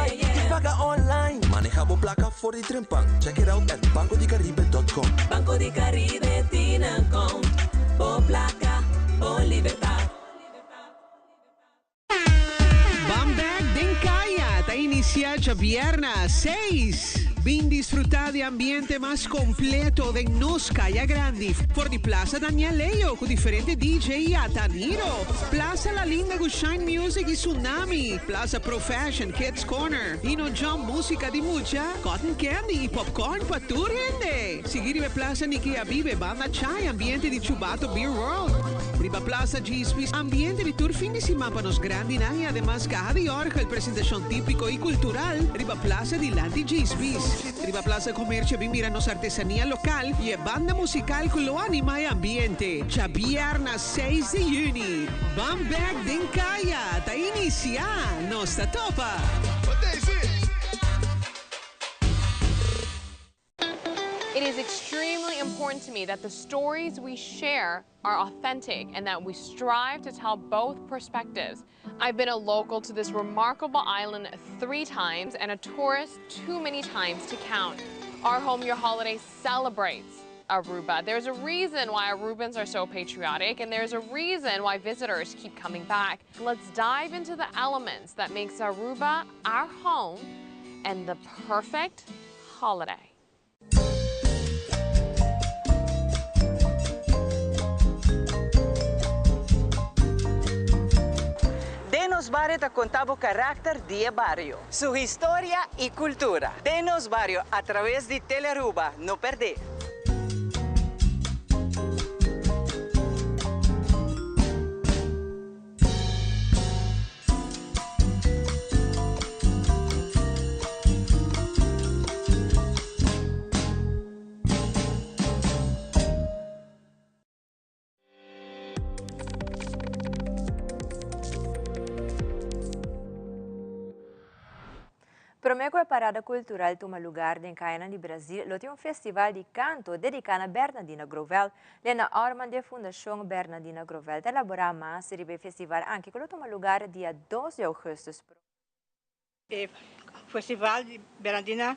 paga online. Manejamos placa for the trempan. Check it out at bancodecaribe.com. Banco de Caribe, Tinacom. Por placa, por libertad. Bamberg den Kaya está iniciando viernes 6. Vin disfrutar de ambiente más completo de Nos Kaya Grande por di Plaza Daniel Leo con diferente DJ y Ataniro. Plaza La Linda con Shine Music y Tsunami. Plaza Pro Fashion Kids Corner. Ino Jump música di mucha. Cotton Candy y popcorn para tu gente. Seguir Plaza Nikia Vive Banda Chai ambiente di Chubato Beer World. Riba Plaza G-Space ambiente di tour fin de semana para nos grandi y además caja de orgel presentación típico y cultural. Riba Plaza di Lanti G-Space. Riba Plaza Comercio Vimiranos artesanía local y banda musical que lo anima y ambiente. Ya viernes 6 de junio. Bamberg den Kaya. Ta inicia. No está topa. It is extremely important important to me that the stories we share are authentic and that we strive to tell both perspectives. I've been a local to this remarkable island 3 times and a tourist too many times to count. Our Home Your Holiday celebrates Aruba. There's a reason why Arubans are so patriotic, and there's a reason why visitors keep coming back. Let's dive into the elements that makes Aruba our home and the perfect holiday. Denos Barrio te contaba carácter de barrio, su historia y cultura. Denos Barrio a través de Telearuba, no perder. Promeco a Parada Cultural toma lugar em Caiana de Brasil, lo tem um festival de canto dedicado a Bernardina Grovel. Lena Orman de Fundação Bernardina Grovel de elaborar mais o festival anche que lo toma lugar dia 12 de agosto. O festival de Bernardina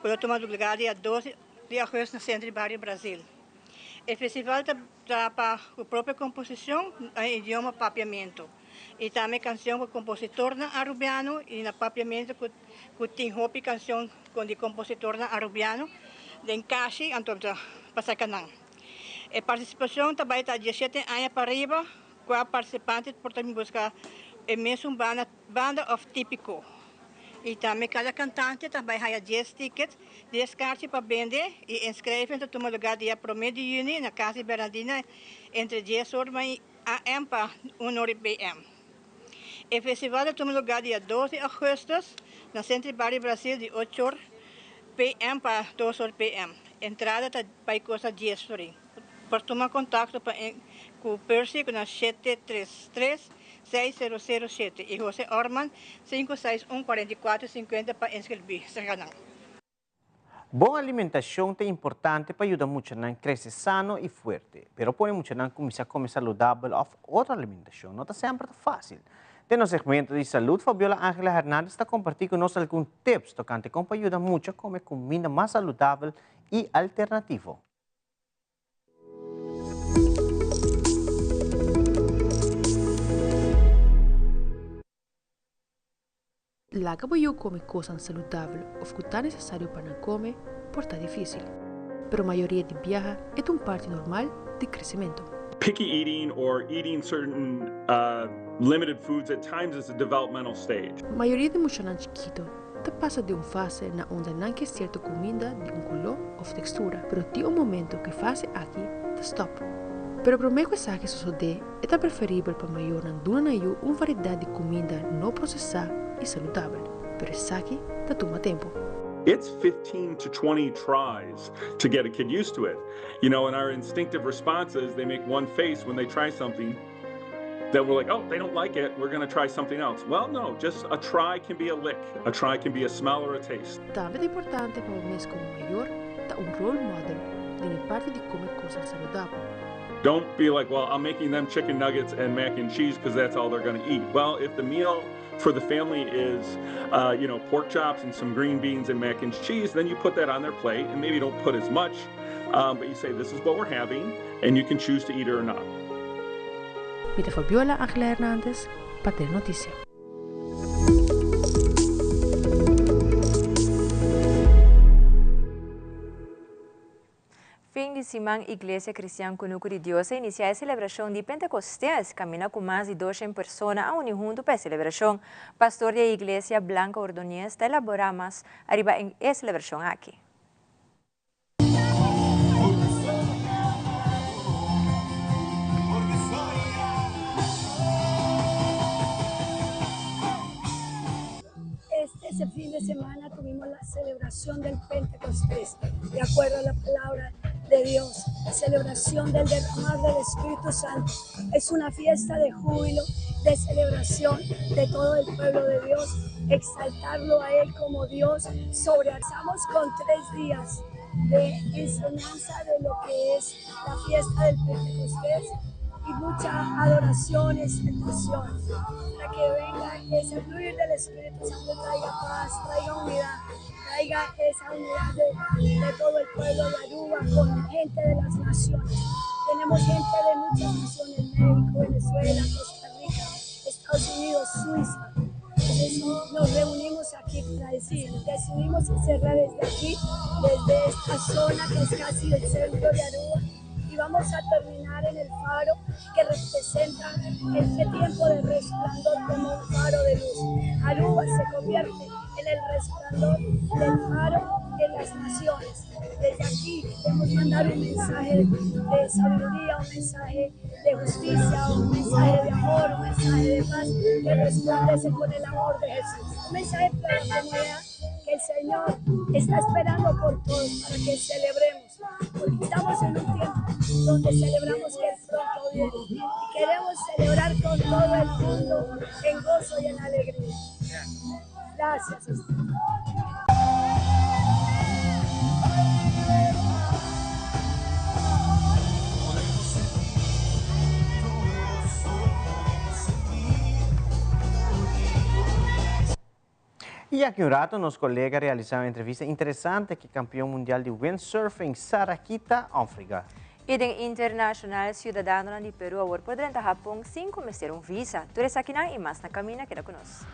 lo toma lugar dia 12 de agosto no centro de Barrio Brasil. O festival dá para a própria composição em idioma papiamento. E também canção com compositor arubiano e na papiamento com tem hopi canção com de compositor arubiano de encaixe então passacanang. A participação também está 17 anos para arriba, com a participante por também buscar a mesma banda of típico. E também cada cantante também ganha 10 tickets, 10 cartas para vender e inscreve-se para tomar lugar dia 1 de junho na Casa Bernardina entre 10 horas AM para 1 hora PM. O festival toma lugar dia 12 de agosto no Centro de Barrio Brasil de 8 horas PM para 2 horas PM. Entrada está para costa 10 horas. Por tomar contato com o Percy com 733-6007 e José Orman 561-4450 para inscrever-se. Boa alimentação é importante para ajudar muito a crescer sano e forte, mas pode muito a comer saudável ou outra alimentação não está sempre fácil. No segmento de salud, Fabiola Ángela Hernández está compartindo conosco alguns tips tocante como ayuda mucho a comer comida más saludable y alternativo. La que voy a comer cosas saludables o que está necesario para comer, por está difícil. Pero la mayoría de viajes es una parte normal de crecimiento. Picky eating or eating certain limited foods at times is a developmental stage. La mayoría de muchos chiquitos te pasa de una fase na onde não quer cierta comida de un color o textura, pero de un momento que fase aquí te stop. Pero para mí que saque suceder, é tan preferível para maior não duna uma variedade de comida não processada e saudável, pero saque te toma tempo. It's 15 to 20 tries to get a kid used to it. You know, and our instinctive responses, they make one face when they try something. Then we're like, oh, they don't like it, we're going to try something else. Well, no, just a try can be a lick. A try can be a smell or a taste. Também é importante para o mês como maior, dar role model de parte de comer coisas saudáveis. Don't be like, well, I'm making them chicken nuggets and mac and cheese because that's all they're going to eat. Well, if the meal for the family is, pork chops and some green beans and mac and cheese, then you put that on their plate and maybe don't put as much, but you say, this is what we're having, and you can choose to eat it or not. Mit Fabiola Ángela Hernández, para ter notícia. Fim de semana, Igreja Cristiana Cunuco de Deus inicia a celebração de Pentecostés. Camina com mais de 200 pessoas a unir junto para a celebração. Pastor da Igreja Blanca Ordonez está elaborando mais arriba em a celebração aqui. Ese fin de semana tuvimos la celebración del Pentecostés, de acuerdo a la palabra de Dios, la celebración del derramar del Espíritu Santo. Es una fiesta de júbilo, de celebración de todo el pueblo de Dios, exaltarlo a Él como Dios. Sobrealzamos con 3 días de enseñanza de lo que es la fiesta del Pentecostés y mucha adoración, expectación, para que venga ese fluir del Espíritu Santo, traiga paz, traiga unidad, traiga esa unidad de todo el pueblo de Aruba con gente de las naciones. Tenemos gente de muchas naciones, México, Venezuela, Costa Rica, Estados Unidos, Suiza. Entonces nos reunimos aquí para decir, decidimos cerrar desde aquí, desde esta zona que es casi el centro de Aruba, y vamos a terminar en el faro que representa este tiempo de resplandor como un faro de luz. Aruba se convierte en el resplandor del faro en las naciones. Desde aquí queremos mandar un mensaje de sabiduría, un mensaje de justicia, un mensaje de amor, un mensaje de paz que resplandece con el amor de Jesús. Un mensaje para la comunidad que el Señor está esperando por todos para que celebremos, porque estamos en un tiempo donde celebramos que Él pronto viene y queremos celebrar con todo el mundo en gozo y en alegría. Gracias. Y aquí un rato, nos colegas realizaron una entrevista interesante con el campeón mundial de windsurfing, Sarakita Africa. E den internacional cidadano de Peru agora poderão estar Japão sem começar visa. Tu eres aqui na e mais na caminha que conosco.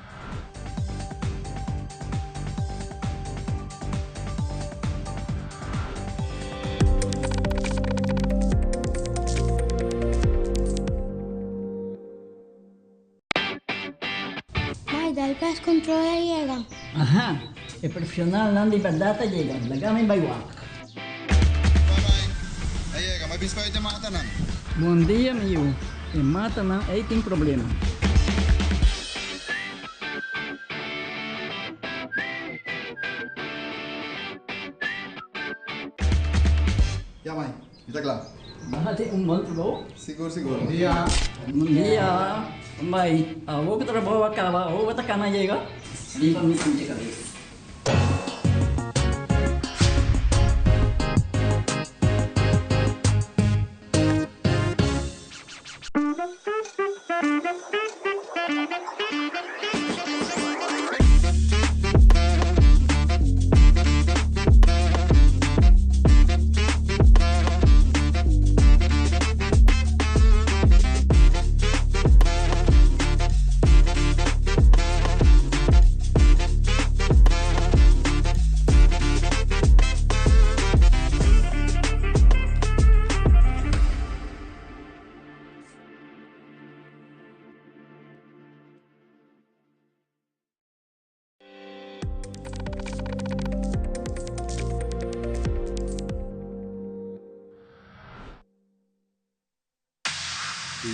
Dal cash controller llega. Ajá, el profesional não de verdade llega. Lagame baiwak. Llega, mas bispo te mata não. Bom dia, meu. E mata não, aí tem problema. Ya, mãe, está claro. Bahati bom trabalho. Seguro, seguro. Bom dia. Bom dia. Mai, vou que trabalho acaba, vou que tá na chega. Limpa minha cabeça.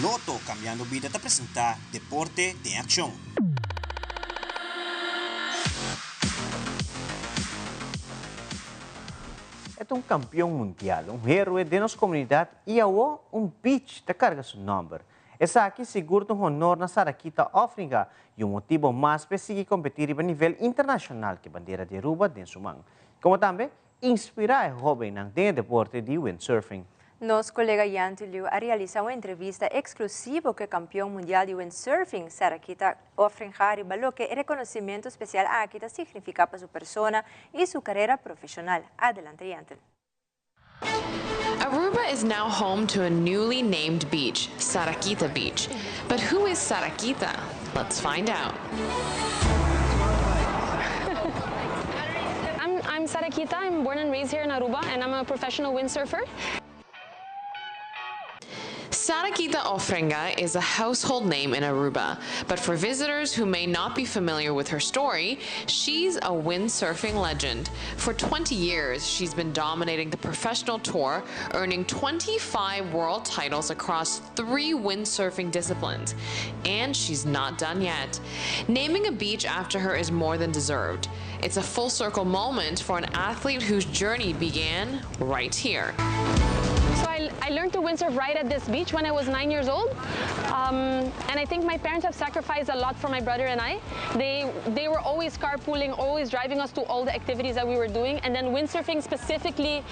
Loto Cambiando Vida te presenta Deporte de Acción. É um campeão mundial, um héroe de nossa comunidade e agora um beach que carga seu nome. Essa aqui segura um honor na Sarakita África e um motivo mais para seguir competir a nível internacional que a bandeira de Aruba tem sua mão. Como também inspirar jovens no deporte de windsurfing. Nosso colega Jan Tulio ha realizado uma entrevista exclusiva com o campeão mundial de windsurfing, Sarakita África, revelou que o reconhecimento especial aqui significa para sua persona e sua carreira profissional. Adelante, Jan. Aruba is now home to a newly named beach, Sarakita Beach. But who is Sarakita? Let's find out. I'm Sarakita. I'm born and raised here in Aruba, and I'm a professional windsurfer. Sarakita Ofrenga is a household name in Aruba, but for visitors who may not be familiar with her story, she's a windsurfing legend. For 20 years, she's been dominating the professional tour, earning 25 world titles across 3 windsurfing disciplines. And she's not done yet. Naming a beach after her is more than deserved. It's a full circle moment for an athlete whose journey began right here. So I learned learned to windsurf right at this beach when I was 9 years old. And I think my parents have sacrificed a lot for my brother and I. They were always carpooling, always driving us to all the activities that we were doing. And then windsurfing specifically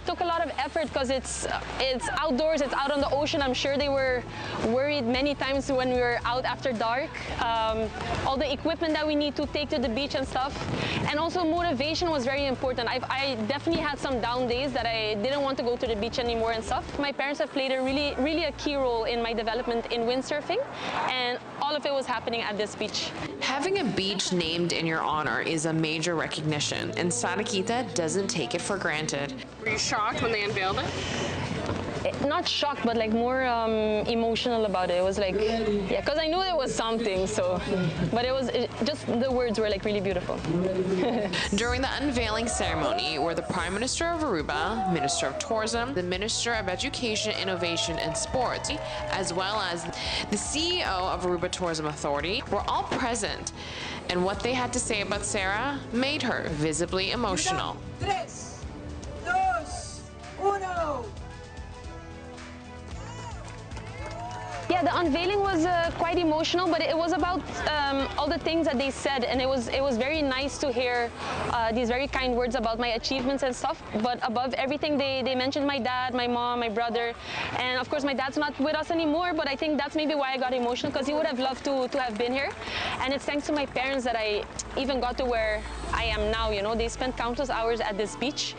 took a lot of effort because it's outdoors, it's out on the ocean. I'm sure they were worried many times when we were out after dark. All the equipment that we need to take to the beach and stuff. And also motivation was very important. I definitely had some down days that I didn't want to go to the beach anymore and stuff. My parents have played a really a key role in my development in windsurfing, and all of it was happening at this beach. Having a beach named in your honor is a major recognition, and Saraquita doesn't take it for granted. Were you shocked when they unveiled it? Not shocked, but like more emotional about it. It was like, yeah, because I knew it was something, so, but just the words were like really beautiful. During the unveiling ceremony were the Prime Minister of Aruba, Minister of Tourism, the Minister of Education, Innovation and Sports, as well as the CEO of Aruba Tourism Authority were all present, and what they had to say about Sarah made her visibly emotional. 3, 2, 1. Yeah, the unveiling was quite emotional, but it was about all the things that they said, and it was very nice to hear these very kind words about my achievements and stuff. But above everything, they mentioned my dad, my mom, my brother, and of course my dad's not with us anymore, but I think that's maybe why I got emotional, because he would have loved to have been here. And it's thanks to my parents that I even got to where I am now, you know. They spent countless hours at this beach,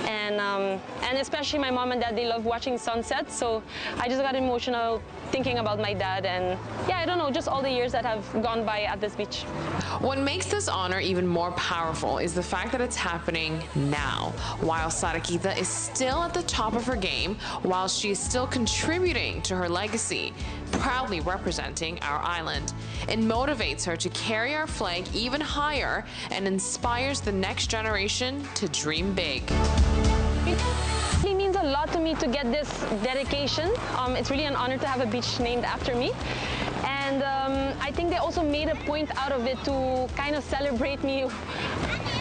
and especially my mom and dad, they love watching sunsets, so I just got emotional thinking about my dad, and yeah, I don't know, just all the years that have gone by at this beach. What makes this honor even more powerful is the fact that it's happening now, while Saraquita is still at the top of her game, while she is still contributing to her legacy, proudly representing our island. It motivates her to carry our flag even higher and inspires the next generation to dream big. It means a lot to me to get this dedication. It's really an honor to have a beach named after me. And I think they also made a point out of it to kind of celebrate me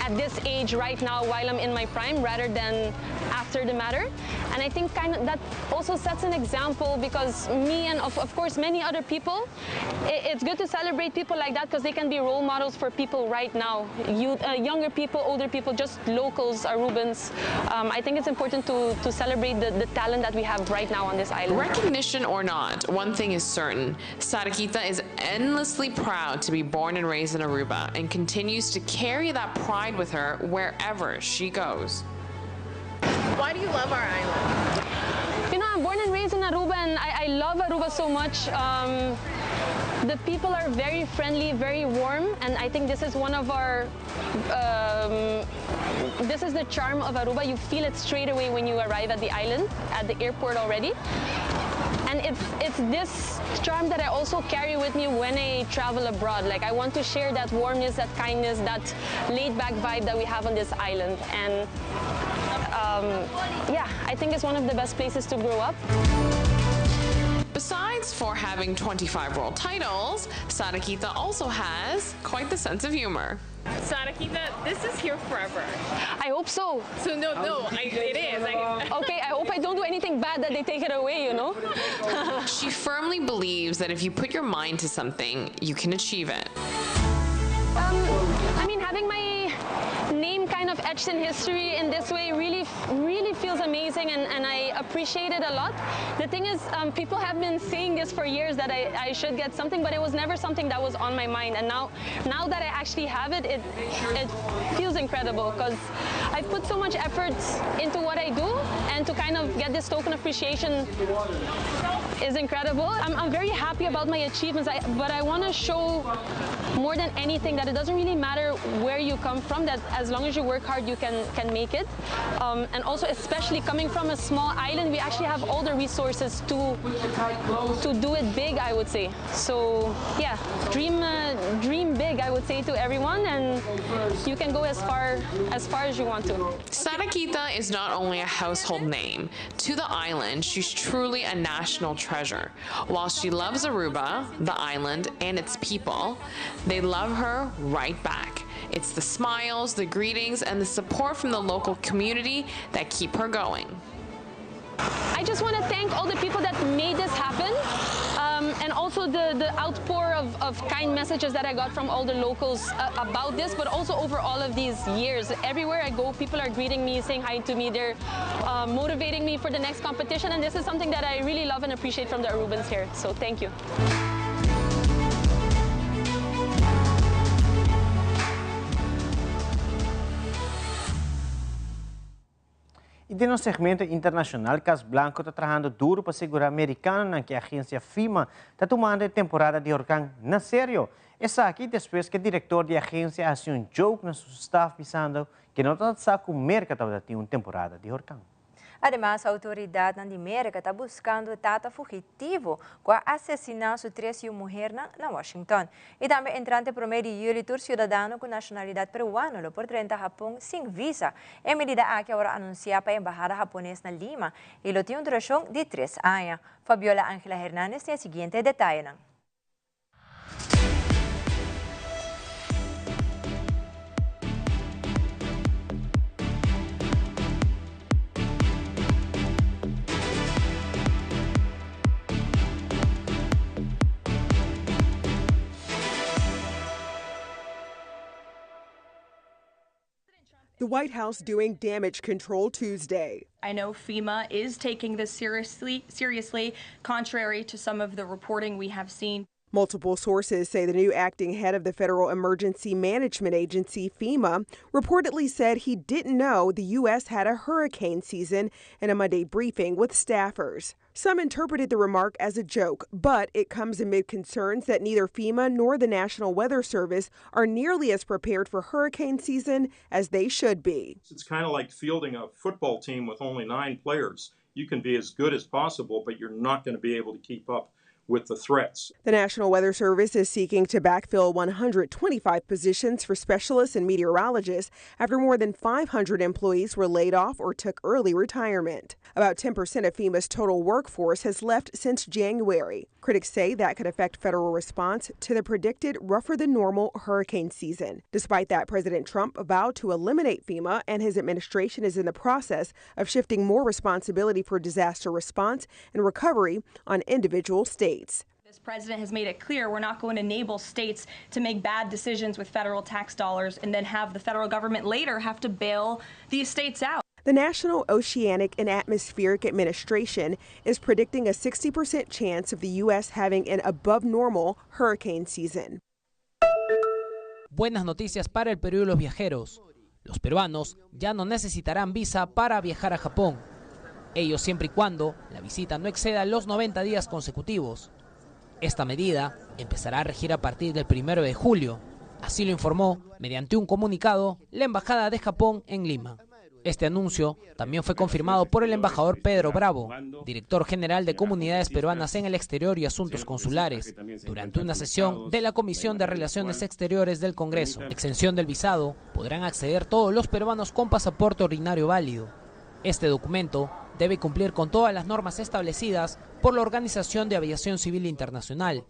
at this age right now while I'm in my prime rather than after the matter. And I think kind of that also sets an example, because me and of course many other people, it's good to celebrate people like that because they can be role models for people right now. Younger people, older people, just locals, Arubans. I think it's important to celebrate the talent that we have right now on this island. Recognition or not, one thing is certain. Saraquita is endlessly proud to be born and raised in Aruba and continues to carry that pride with her wherever she goes. Why do you love our island? You know, I'm born and raised in Aruba, and I love Aruba so much. The people are very friendly, very warm, and I think this is one of our, this is the charm of Aruba. You feel it straight away when you arrive at the island, at the airport already. And it's this charm that I also carry with me when I travel abroad. Like, I want to share that warmness, that kindness, that laid-back vibe that we have on this island. And yeah, I think it's one of the best places to grow up. Besides for having 25 world titles, Saraquita also has quite the sense of humor. Saraquita, this is here forever. I hope so. So no, it is. Okay, I hope I don't do anything bad that they take it away, you know? She firmly believes that if you put your mind to something, you can achieve it. I mean, having my name kind of etched in history in this way really feels amazing, and I appreciate it a lot. The thing is, people have been saying this for years, that I should get something, but it was never something that was on my mind. And now that I actually have it, it feels incredible, because I've put so much effort into what I do, and to kind of get this token of appreciation is incredible. I'm very happy about my achievements, but I want to show more than anything that it doesn't really matter where you come from, that as long as you work hard, you can make it. And also, especially coming from a small island, we actually have all the resources to do it big, I would say. So yeah, dream big, I would say to everyone, and you can go as far as you want to. Saraquita is not only a household name. To the island, she's truly a national treasure. While she loves Aruba, the island, and its people, they love her right back. It's the smiles, the greetings, and the support from the local community that keep her going. I just want to thank thank all the people that made this happen. And also the outpour of kind messages that I got from all the locals about this, but also over all of these years. Everywhere I go, people are greeting me, saying hi to me. They're motivating me for the next competition, and this is something that I really love and appreciate from the Arubans here. So thank you. E no segmento internacional, Cas Blanco está trabalhando duro para segurar americano na que a agência FEMA está tomando a temporada de huracão na sério. Essa aqui depois que o diretor da agência faz um joke no seu staff pensando que não está com merca para ter uma temporada de huracão. Además, a autoridade na América está buscando tata fugitivo com assassinato de 3 mulheres na Washington. E também entrante promedio de tur cidadano com nacionalidade peruana por 30 Japão sem visa. É medida que agora anunciada para a embajada japonesa na Lima e lo tem uma duração de 3 anos. Fabiola Ángela Hernández tem o seguinte detalhe. The White House doing damage control Tuesday. I know FEMA is taking this seriously, contrary to some of the reporting we have seen. Multiple sources say the new acting head of the Federal Emergency Management Agency, FEMA, reportedly said he didn't know the U.S. had a hurricane season in a Monday briefing with staffers. Some interpreted the remark as a joke, but it comes amid concerns that neither FEMA nor the National Weather Service are nearly as prepared for hurricane season as they should be. It's kind of like fielding a football team with only 9 players. You can be as good as possible, but you're not going to be able to keep up with the threats. The National Weather Service is seeking to backfill 125 positions for specialists and meteorologists after more than 500 employees were laid off or took early retirement. About 10% of FEMA's total workforce has left since January. Critics say that could affect federal response to the predicted rougher-than-normal hurricane season. Despite that, President Trump vowed to eliminate FEMA, and his administration is in the process of shifting more responsibility for disaster response and recovery on individual states. This president has made it clear we're not going to enable states to make bad decisions with federal tax dollars and then have the federal government later have to bail these states out. The National Oceanic and Atmospheric Administration is predicting a 60% chance of the U.S. having an above-normal hurricane season. Buenas noticias para el Perú y los viajeros. Los peruanos ya no necesitarán visa para viajar a Japón. Ello siempre y cuando la visita no exceda los 90 días consecutivos. Esta medida empezará a regir a partir del 1 de julio. Así lo informó, mediante un comunicado, la Embajada de Japón en Lima. Este anuncio también fue confirmado por el embajador Pedro Bravo, director general de Comunidades Peruanas en el Exterior y Asuntos Consulares, durante una sesión de la Comisión de Relaciones Exteriores del Congreso. La exención del visado podrán acceder todos los peruanos con pasaporte ordinario válido. Este documento debe cumplir con todas las normas establecidas por la Organización de Aviación Civil Internacional.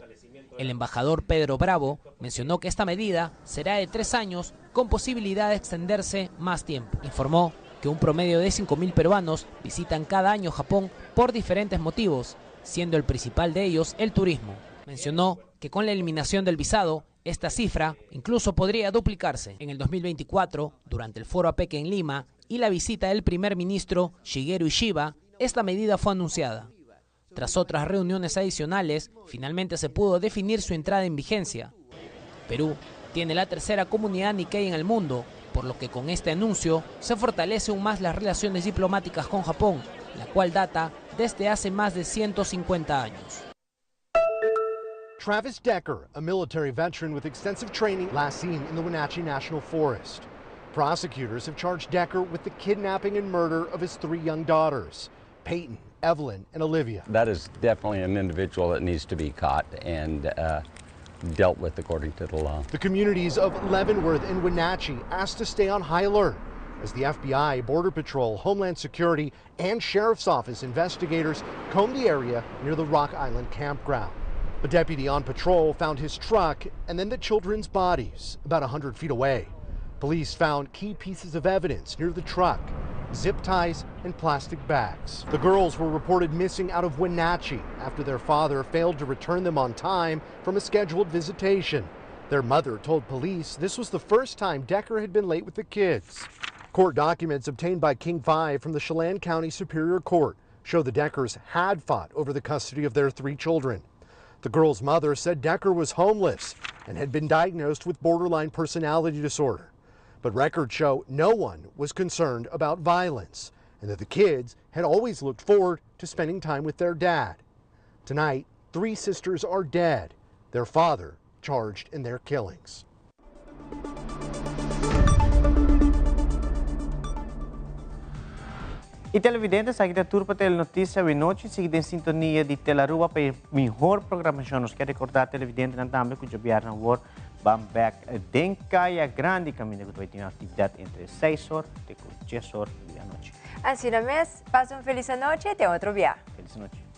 El embajador Pedro Bravo mencionó que esta medida será de 3 años con posibilidad de extenderse más tiempo. Informó que un promedio de 5.000 peruanos visitan cada año Japón por diferentes motivos, siendo el principal de ellos el turismo. Mencionó que con la eliminación del visado, esta cifra incluso podría duplicarse. En el 2024, durante el foro APEC en Lima y la visita del primer ministro Shigeru Ishiba, esta medida fue anunciada. Tras otras reuniones adicionales, finalmente se pudo definir su entrada en vigencia. Perú tiene la tercera comunidad Nikkei en el mundo, por lo que con este anuncio se fortalece aún más las relaciones diplomáticas con Japón, la cual data desde hace más de 150 años. Travis Decker, a military veteran with extensive training, last seen in the Wenatchee National Forest. Prosecutors have charged Decker with the kidnapping and murder of his 3 young daughters, Peyton, Evelyn, and Olivia. That is definitely an individual that needs to be caught and dealt with according to the law. The communities of Leavenworth and Wenatchee asked to stay on high alert as the FBI, Border Patrol, Homeland Security, and Sheriff's Office investigators combed the area near the Rock Island campground. A deputy on patrol found his truck and then the children's bodies about 100 feet away. Police found key pieces of evidence near the truck, zip ties, and plastic bags. The girls were reported missing out of Wenatchee after their father failed to return them on time from a scheduled visitation. Their mother told police this was the first time Decker had been late with the kids. Court documents obtained by King 5 from the Chelan County Superior Court show the Deckers had fought over the custody of their 3 children. The girl's mother said Decker was homeless and had been diagnosed with borderline personality disorder. But records show no one was concerned about violence and that the kids had always looked forward to spending time with their dad. Tonight, 3 sisters are dead, their father charged in their killings. E televidentes, aqui da Turpa Telenotícia, boa noite. Seguida em sintonia de Telarua para a melhor programação. Nós queremos recordar televidentes também que o Jabiar na War, Bambek, Dencaia Grande, caminho que vai ter uma atividade entre 6 horas e 10 horas da noite. Assim, na mês, passa uma feliz noite e até outro dia. Feliz noite.